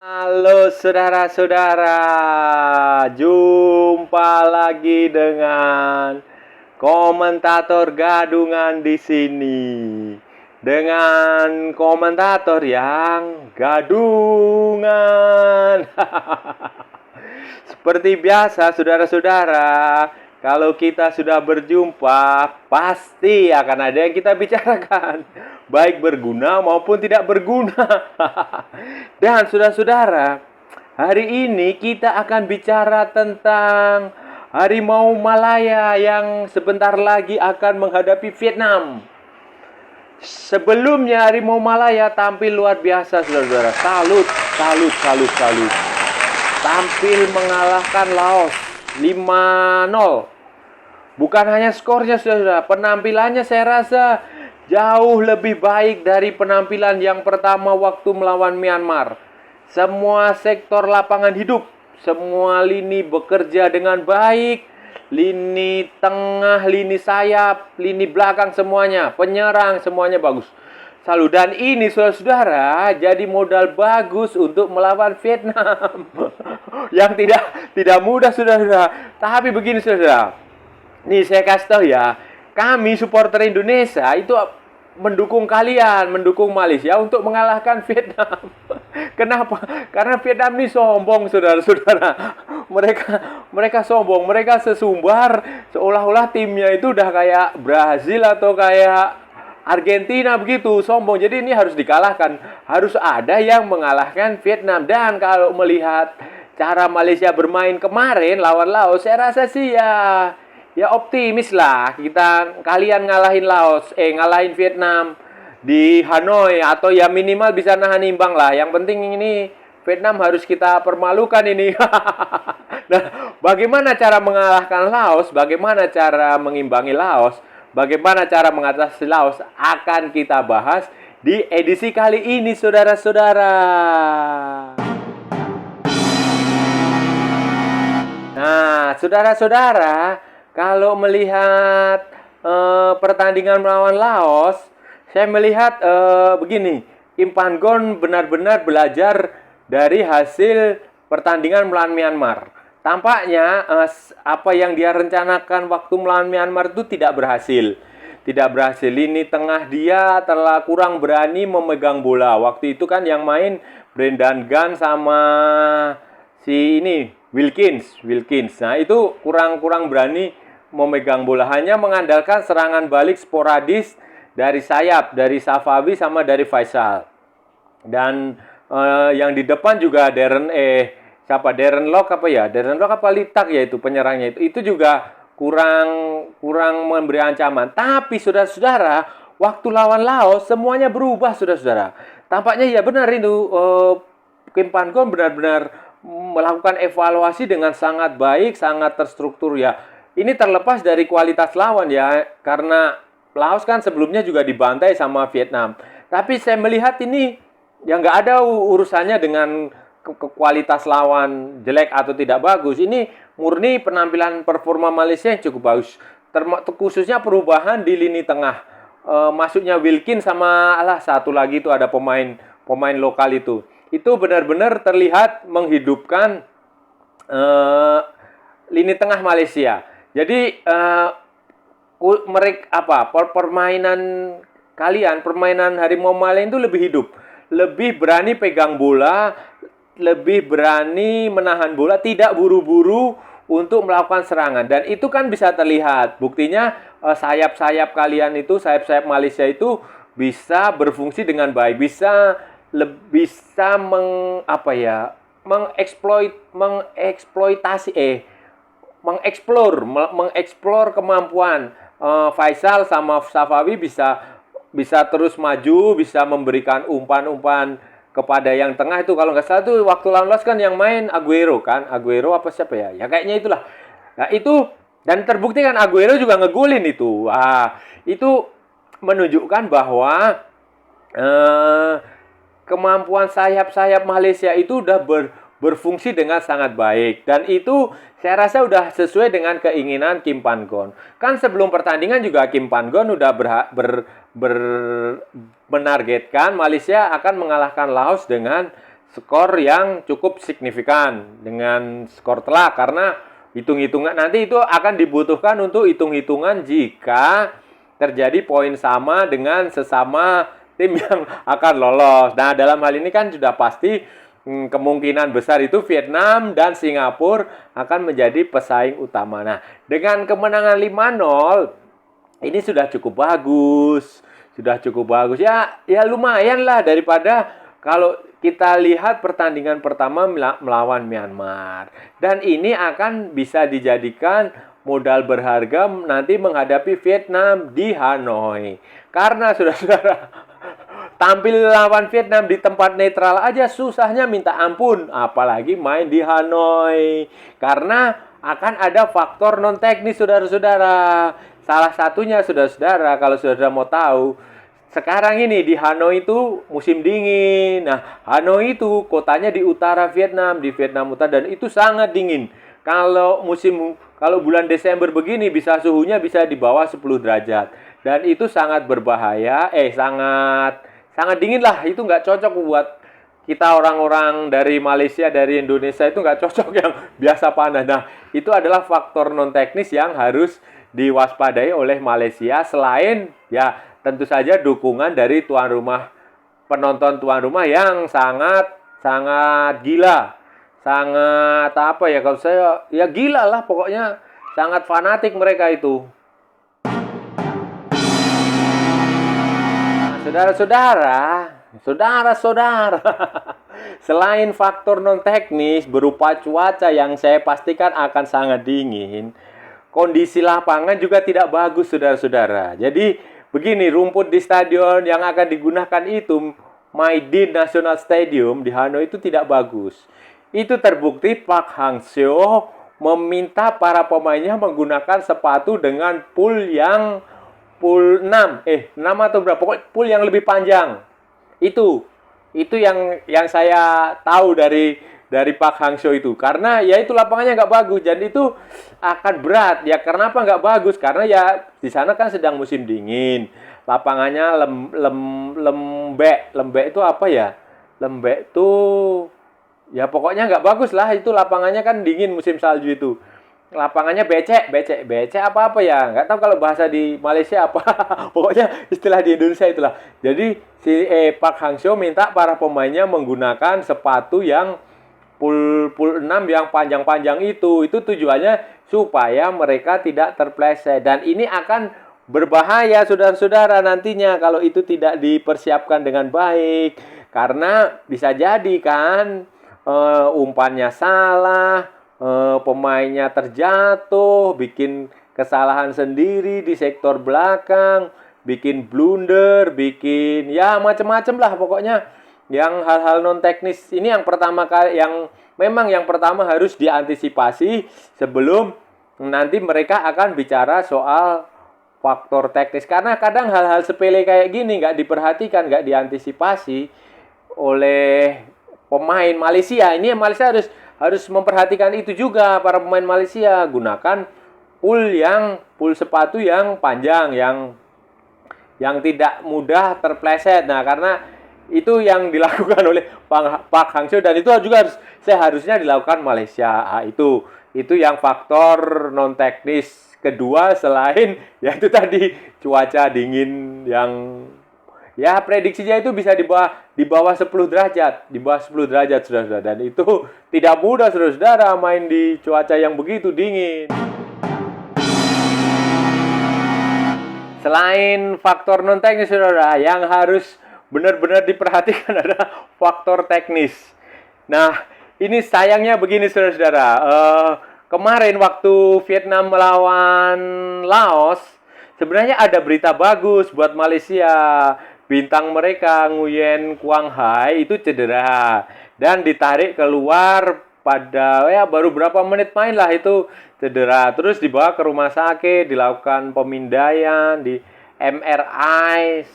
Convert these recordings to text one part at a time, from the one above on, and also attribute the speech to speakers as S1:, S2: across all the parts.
S1: Halo saudara-saudara, jumpa lagi dengan komentator gadungan di sini. Dengan komentator yang gadungan. Seperti biasa, saudara-saudara, kalau kita sudah berjumpa, pasti akan ada yang kita bicarakan, baik berguna maupun tidak berguna. Dan saudara-saudara, hari ini kita akan bicara tentang harimau Malaya yang sebentar lagi akan menghadapi Vietnam. Sebelumnya harimau Malaya tampil luar biasa, saudara-saudara. Salut, salut, salut, salut. Tampil mengalahkan Laos 5-0. Bukan hanya skornya, saudara, penampilannya saya rasa jauh lebih baik dari penampilan yang pertama waktu melawan Myanmar. Semua sektor lapangan hidup, semua lini bekerja dengan baik. Lini tengah, lini sayap, lini belakang semuanya, penyerang semuanya bagus. Salut. Dan ini saudara-saudara jadi modal bagus untuk melawan Vietnam. Yang tidak mudah saudara-saudara. Tapi begini saudara. Nih saya kasih tahu ya, kami supporter Indonesia itu mendukung kalian, mendukung Malaysia untuk mengalahkan Vietnam. Kenapa? Karena Vietnam ini sombong, saudara-saudara. Mereka sombong, mereka sesumbar seolah-olah timnya itu udah kayak Brazil atau kayak Argentina begitu, sombong. Jadi ini harus dikalahkan. Harus ada yang mengalahkan Vietnam. Dan kalau melihat cara Malaysia bermain kemarin lawan Laos, saya rasa sih ya optimis lah kalian ngalahin Vietnam di Hanoi, atau ya minimal bisa nahan imbang lah. Yang penting ini Vietnam harus kita permalukan ini. Nah, bagaimana cara mengalahkan Laos, bagaimana cara mengimbangi Laos, bagaimana cara mengatasi Laos akan kita bahas di edisi kali ini saudara-saudara. Nah, saudara-saudara, kalau melihat pertandingan melawan Laos, saya melihat begini, Kim Pan-gon benar-benar belajar dari hasil pertandingan melawan Myanmar. Tampaknya apa yang dia rencanakan waktu melawan Myanmar itu tidak berhasil. Tidak berhasil. Lini tengah dia terlalu kurang berani memegang bola. Waktu itu kan yang main Brendan Gunn sama si ini Wilkins. Nah, itu kurang berani memegang bola, hanya mengandalkan serangan balik sporadis dari sayap, dari Safawi sama dari Faisal. Dan yang di depan juga Darren Lock apa Litak ya, itu penyerangnya itu juga kurang memberi ancaman. Tapi saudara-saudara, waktu lawan Laos semuanya berubah saudara-saudara. Tampaknya ya benar itu Kim Pan-gon benar-benar melakukan evaluasi dengan sangat baik, sangat terstruktur ya. Ini terlepas dari kualitas lawan ya, karena Laos kan sebelumnya juga dibantai sama Vietnam. Tapi saya melihat ini yang nggak ada urusannya dengan kualitas lawan jelek atau tidak bagus. Ini murni penampilan performa Malaysia yang cukup bagus. Khususnya perubahan di lini tengah. Masuknya Wilkin sama satu lagi itu ada pemain lokal itu. Itu benar-benar terlihat menghidupkan lini tengah Malaysia. Jadi permainan harimau Malaya itu lebih hidup, lebih berani pegang bola, lebih berani menahan bola, tidak buru-buru untuk melakukan serangan. Dan itu kan bisa terlihat. Buktinya sayap-sayap kalian itu, sayap-sayap Malaysia itu bisa berfungsi dengan baik, bisa mengeksplor kemampuan Faisal sama Safawi bisa terus maju, bisa memberikan umpan-umpan kepada yang tengah itu. Kalau nggak salah tuh waktu lawan Laos kan yang main Aguero apa siapa ya? Ya kayaknya itulah. Nah, itu dan terbukti kan Aguero juga ngegolin itu. Itu menunjukkan bahwa kemampuan sayap-sayap Malaysia itu udah berfungsi dengan sangat baik. Dan itu saya rasa udah sesuai dengan keinginan Kim Pan-gon. Kan sebelum pertandingan juga Kim Pan-gon udah menargetkan Malaysia akan mengalahkan Laos dengan skor yang cukup signifikan dengan skor telak, karena hitung-hitungan nanti itu akan dibutuhkan untuk hitung-hitungan jika terjadi poin sama dengan sesama tim yang akan lolos. Nah, dalam hal ini kan sudah pasti kemungkinan besar itu Vietnam dan Singapura akan menjadi pesaing utama. Nah, dengan kemenangan 5-0 ini sudah cukup bagus. Sudah cukup bagus. Ya lumayan lah daripada kalau kita lihat pertandingan pertama melawan Myanmar. Dan ini akan bisa dijadikan modal berharga nanti menghadapi Vietnam di Hanoi. Karena saudara-saudara, tampil lawan Vietnam di tempat netral aja susahnya minta ampun, apalagi main di Hanoi. Karena akan ada faktor non teknis, saudara-saudara. Salah satunya, saudara-saudara, kalau saudara mau tahu, sekarang ini di Hanoi itu musim dingin. Nah, Hanoi itu kotanya di utara Vietnam, di Vietnam Utara, dan itu sangat dingin. Kalau bulan Desember begini bisa suhunya bisa di bawah 10 derajat. Dan itu sangat berbahaya, sangat dingin lah. Itu nggak cocok buat kita orang-orang dari Malaysia, dari Indonesia, itu nggak cocok yang biasa panas. Nah, itu adalah faktor non teknis yang harus diwaspadai oleh Malaysia. Selain ya tentu saja dukungan dari penonton tuan rumah yang sangat gila. Sangat apa ya, kalau saya ya gila lah pokoknya, sangat fanatik mereka itu. Saudara-saudara, selain faktor non teknis berupa cuaca yang saya pastikan akan sangat dingin, kondisi lapangan juga tidak bagus, saudara-saudara. Jadi begini, rumput di stadion yang akan digunakan itu, Maidin National Stadium di Hanoi, itu tidak bagus. Itu terbukti Park Hang-seo meminta para pemainnya menggunakan sepatu dengan pool 6 atau berapa, pokoknya pool yang lebih panjang. Itu yang saya tahu dari Park Hang-seo itu, karena ya itu lapangannya nggak bagus dan itu akan berat. Ya kenapa nggak bagus? Karena ya di sana kan sedang musim dingin, lapangannya lembek itu apa ya? Lembek itu ya pokoknya nggak bagus lah, itu lapangannya kan dingin musim salju itu. Lapangannya becek apa ya, nggak tahu kalau bahasa di Malaysia apa. Pokoknya istilah di Indonesia itulah. Jadi si Park Hang-seo minta para pemainnya menggunakan sepatu yang pool 6 yang panjang-panjang itu tujuannya supaya mereka tidak terpleset, dan ini akan berbahaya saudara-saudara nantinya kalau itu tidak dipersiapkan dengan baik, karena bisa jadi kan umpannya salah, pemainnya terjatuh, bikin kesalahan sendiri di sektor belakang, bikin blunder, bikin ya macam-macam lah pokoknya. Yang hal-hal non teknis ini yang pertama harus diantisipasi sebelum nanti mereka akan bicara soal faktor teknis. Karena kadang hal-hal sepele kayak gini nggak diperhatikan, nggak diantisipasi oleh pemain Malaysia. Ini Malaysia harus memperhatikan itu juga, para pemain Malaysia. Gunakan pool sepatu yang panjang, yang tidak mudah terpleset. Nah, karena itu yang dilakukan oleh Park Hang-seo, dan itu juga seharusnya dilakukan Malaysia. Itu yang faktor non teknis kedua, selain ya itu tadi cuaca dingin yang ya prediksinya itu bisa di bawah 10 derajat, saudara-saudara. Dan itu tidak mudah, saudara-saudara, main di cuaca yang begitu dingin. Selain faktor non teknis, saudara, yang harus benar-benar diperhatikan adalah faktor teknis. Nah, ini sayangnya begini, saudara-saudara. Kemarin waktu Vietnam melawan Laos, sebenarnya ada berita bagus buat Malaysia. Bintang mereka, Nguyen Quang Hai, itu cedera dan ditarik keluar pada baru berapa menit main lah itu cedera. Terus dibawa ke rumah sakit, dilakukan pemindaian, di MRI,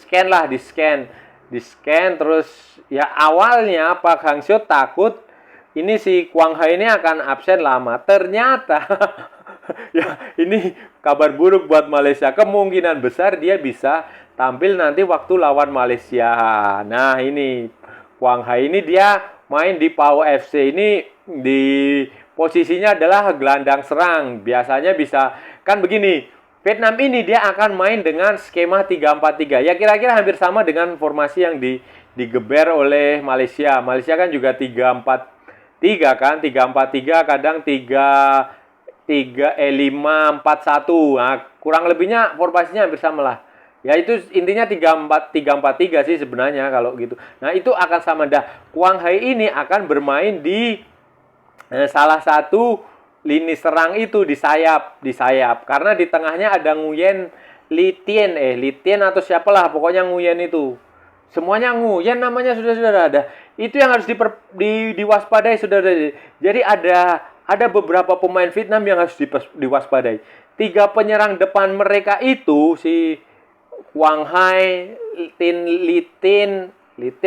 S1: di scan terus ya awalnya Park Hang-seo takut ini si Quang Hai ini akan absen lama. Ternyata ya ini kabar buruk buat Malaysia. Kemungkinan besar dia bisa tampil nanti waktu lawan Malaysia. Nah, ini Quang Hai ini dia main di PAO FC ini di posisinya adalah gelandang serang. Biasanya bisa kan begini. Vietnam ini dia akan main dengan skema 3-4-3. Ya kira-kira hampir sama dengan formasi yang digeber oleh Malaysia. Malaysia kan juga 3-4-3 kan, 3-4-3 kadang 5-4-1. Nah, kurang lebihnya formasinya hampir sama lah. Ya itu intinya 3-4-3 sih sebenarnya kalau gitu. Nah, itu akan sama dah. Quang Hai ini akan bermain di salah satu lini serang itu di sayap karena di tengahnya ada Nguyen Litien atau siapalah pokoknya Nguyen itu. Semuanya Nguyen namanya sudah ada. Itu yang harus diwaspadai sudah ada. Jadi ada beberapa pemain Vietnam yang harus diwaspadai. 3 penyerang depan mereka itu si Quang Hai, Litin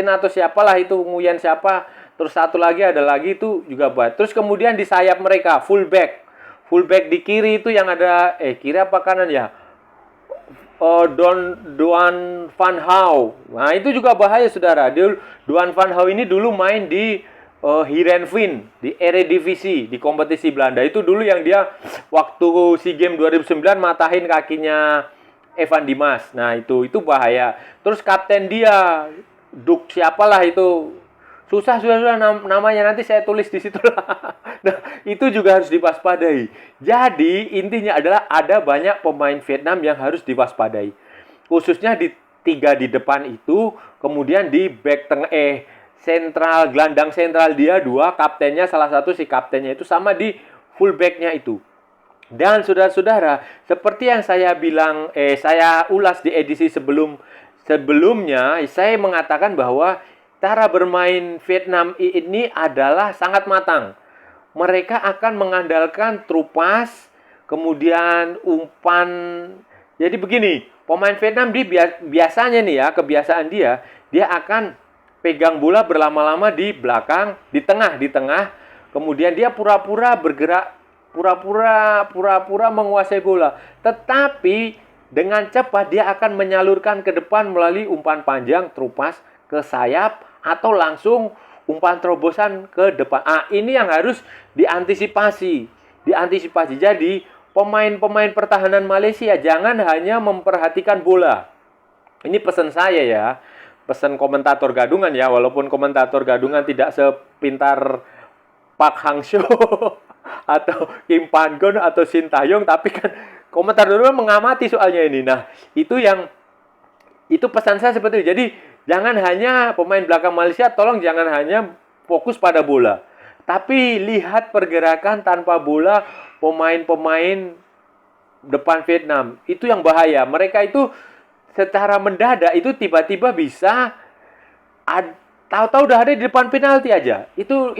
S1: atau siapalah itu Nguyen siapa. Terus satu lagi ada lagi itu juga buat. Terus kemudian di sayap mereka fullback di kiri itu yang ada kiri apa kanan ya? Duan Van Hau. Nah, itu juga bahaya saudara. Duan Van Hau ini dulu main di Heerenveen di Eredivisie di kompetisi Belanda. Itu dulu yang dia waktu SEA Games 2009 matahin kakinya Evan Dimas. Nah, itu bahaya. Terus kapten dia Duk siapalah itu. Susah namanya, nanti saya tulis di situ lah. Nah, itu juga harus diwaspadai. Jadi, intinya adalah ada banyak pemain Vietnam yang harus diwaspadai. Khususnya di 3 di depan itu, kemudian di back tengah gelandang sentral dia 2, kaptennya salah satu si kaptennya itu sama di fullbacknya itu. Dan saudara-saudara, seperti yang saya bilang, saya ulas di edisi sebelumnya, saya mengatakan bahwa cara bermain Vietnam ini adalah sangat matang. Mereka akan mengandalkan trupas, kemudian umpan. Jadi begini, pemain Vietnam biasanya nih ya, kebiasaan dia akan pegang bola berlama-lama di belakang, di tengah. Kemudian dia pura-pura bergerak, pura-pura menguasai bola. Tetapi dengan cepat dia akan menyalurkan ke depan melalui umpan panjang, trupas, ke sayap, atau langsung umpan terobosan ke depan. Ini yang harus diantisipasi. Jadi, pemain-pemain pertahanan Malaysia jangan hanya memperhatikan bola. Ini pesan saya ya. Pesan komentator gadungan ya, walaupun komentator gadungan tidak sepintar Park Hang-seo atau Kim Pan-gon atau Shin Tae-yong, tapi kan komentator gadungan mengamati soalnya ini. Nah, itu pesan saya seperti itu. Jadi, jangan hanya pemain belakang Malaysia, tolong jangan hanya fokus pada bola. Tapi lihat pergerakan tanpa bola pemain-pemain depan Vietnam. Itu yang bahaya. Mereka itu secara mendadak itu tiba-tiba bisa tahu-tahu udah ada di depan penalti aja. Itu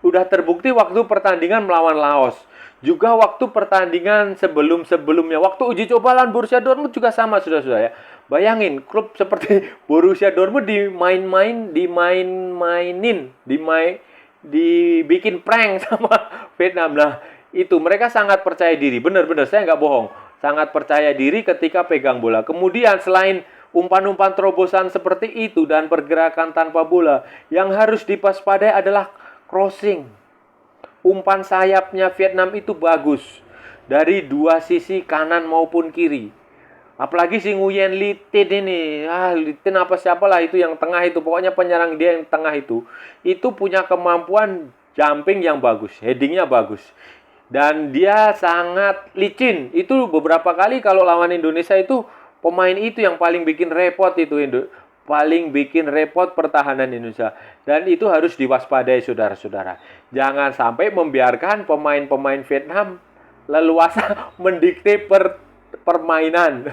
S1: udah terbukti waktu pertandingan melawan Laos. Juga waktu pertandingan sebelumnya, waktu uji coba lawan Borussia Dortmund juga sama sudah ya. Bayangin klub seperti Borussia Dortmund dibikin prank sama Vietnam. Nah, itu mereka sangat percaya diri. Benar-benar saya nggak bohong. Sangat percaya diri ketika pegang bola. Kemudian selain umpan-umpan terobosan seperti itu dan pergerakan tanpa bola, yang harus diwaspadai adalah crossing. Umpan sayapnya Vietnam itu bagus dari 2 sisi kanan maupun kiri. Apalagi si Nguyen Litien ini. Litien apa siapalah itu yang tengah itu. Pokoknya penyerang dia yang tengah itu punya kemampuan jumping yang bagus. Headingnya bagus. Dan dia sangat licin. Itu beberapa kali kalau lawan Indonesia itu pemain itu yang paling bikin repot itu. Paling bikin repot pertahanan Indonesia. Dan itu harus diwaspadai saudara-saudara. Jangan sampai membiarkan pemain-pemain Vietnam leluasa mendikte permainan.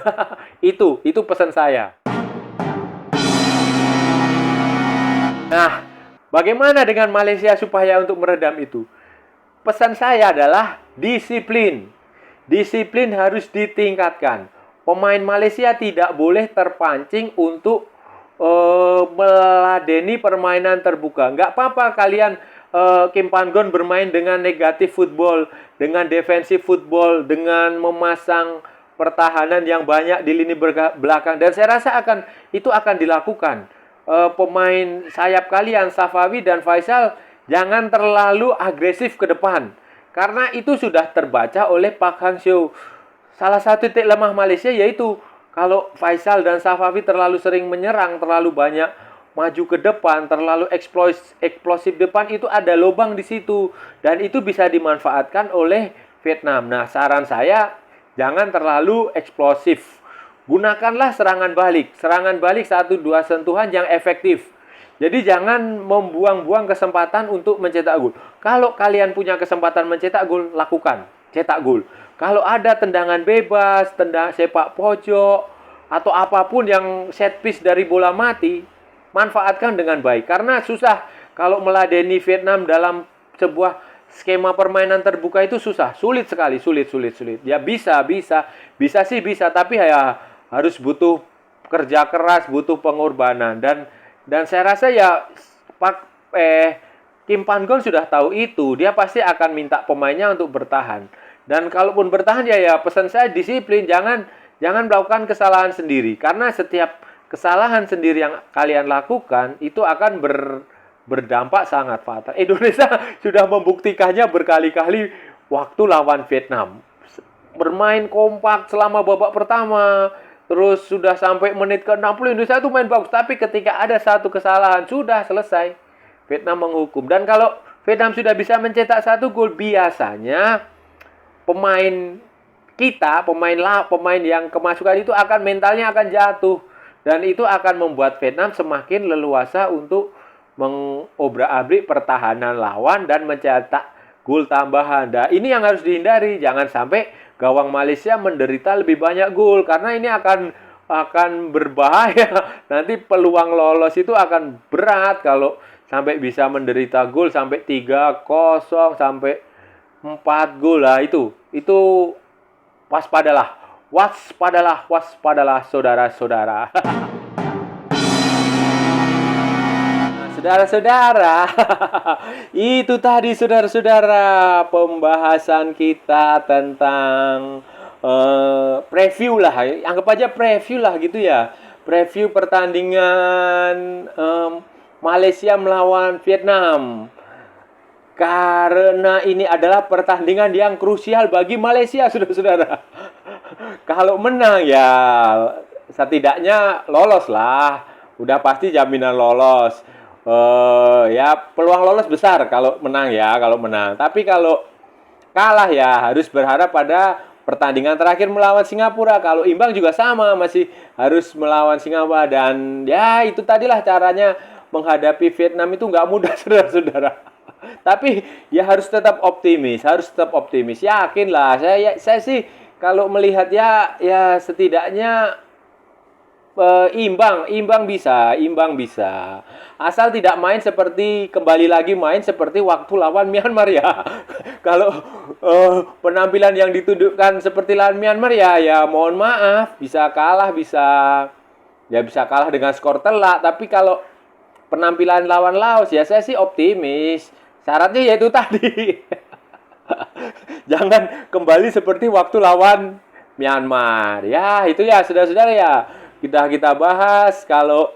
S1: itu pesan saya. Nah, bagaimana dengan Malaysia supaya untuk meredam itu? Pesan saya adalah disiplin. Disiplin harus ditingkatkan. Pemain Malaysia tidak boleh terpancing untuk meladeni permainan terbuka. Nggak apa-apa kalian Kim Pan-gon bermain dengan negatif football, dengan defensif football, dengan memasang pertahanan yang banyak di lini belakang. Dan saya rasa itu akan dilakukan. pemain sayap kalian, Safawi dan Faisal, jangan terlalu agresif ke depan. Karena itu sudah terbaca oleh Pak Hangzhou. Salah satu titik lemah Malaysia yaitu kalau Faisal dan Safawi terlalu sering menyerang, terlalu banyak maju ke depan, terlalu eksplosif depan, itu ada lubang di situ. Dan itu bisa dimanfaatkan oleh Vietnam. Nah, saran saya jangan terlalu eksplosif. Gunakanlah serangan balik. Serangan balik 1-2 sentuhan yang efektif. Jadi jangan membuang-buang kesempatan untuk mencetak gol. Kalau kalian punya kesempatan mencetak gol, lakukan. Cetak gol. Kalau ada tendangan bebas, tendang sepak pojok, atau apapun yang set piece dari bola mati, manfaatkan dengan baik. Karena susah kalau meladeni Vietnam dalam sebuah skema permainan terbuka itu susah. Sulit sekali, sulit. Ya bisa sih bisa, tapi ya harus butuh kerja keras, butuh pengorbanan. Dan saya rasa ya Kim Pan Gon sudah tahu itu. Dia pasti akan minta pemainnya untuk bertahan. Dan kalaupun bertahan ya pesan saya disiplin, jangan melakukan kesalahan sendiri. Karena setiap kesalahan sendiri yang kalian lakukan itu akan berdampak sangat fatal. Indonesia sudah membuktikannya berkali-kali waktu lawan Vietnam. Bermain kompak selama babak pertama, terus sudah sampai menit ke-60 Indonesia itu main bagus. Tapi ketika ada satu kesalahan, sudah selesai. Vietnam menghukum. Dan kalau Vietnam sudah bisa mencetak 1 gol, biasanya pemain kita, pemain yang kemasukan itu mentalnya akan jatuh. Dan itu akan membuat Vietnam semakin leluasa untuk mengobrak-abrik pertahanan lawan dan mencetak gol tambahan. Nah, ini yang harus dihindari. Jangan sampai gawang Malaysia menderita lebih banyak gol. Karena ini akan berbahaya. Nanti peluang lolos itu akan berat kalau sampai bisa menderita gol sampai 3-0, sampai 4 gol lah itu waspadalah saudara-saudara. Saudara-saudara, itu tadi saudara-saudara pembahasan kita tentang preview lah, anggap aja preview lah gitu ya. Preview pertandingan Malaysia melawan Vietnam. Karena ini adalah pertandingan yang krusial bagi Malaysia, saudara-saudara. Kalau menang ya setidaknya lolos lah. Udah pasti jaminan lolos. Ya peluang lolos besar kalau menang ya, kalau menang. Tapi kalau kalah ya harus berharap pada pertandingan terakhir melawan Singapura. Kalau imbang juga sama, masih harus melawan Singapura. Dan ya itu tadilah caranya menghadapi Vietnam itu nggak mudah, saudara-saudara. Tapi ya harus tetap optimis, Yakin lah, saya sih kalau melihat ya setidaknya imbang bisa. Asal tidak kembali lagi main seperti waktu lawan Myanmar ya. Kalau penampilan yang ditundukkan seperti lawan Myanmar ya mohon maaf, bisa kalah dengan skor telak. Tapi kalau penampilan lawan Laos ya saya sih optimis. Syaratnya yaitu tadi. Jangan kembali seperti waktu lawan Myanmar. Ya, itu ya saudara-saudara ya. Kita bahas. Kalau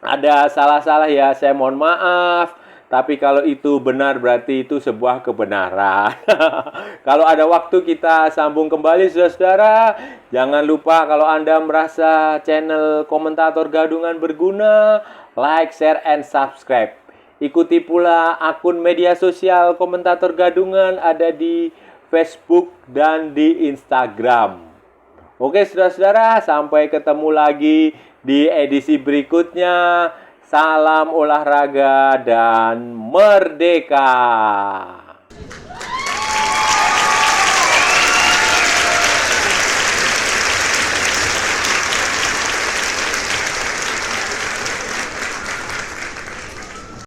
S1: ada salah-salah ya saya mohon maaf. Tapi kalau itu benar berarti itu sebuah kebenaran. Kalau ada waktu kita sambung kembali saudara-saudara. Jangan lupa kalau Anda merasa channel Komentator Gadungan berguna, like, share, and subscribe. Ikuti pula akun media sosial Komentator Gadungan, ada di Facebook dan di Instagram. Oke saudara-saudara, sampai ketemu lagi di edisi berikutnya. Salam olahraga dan merdeka!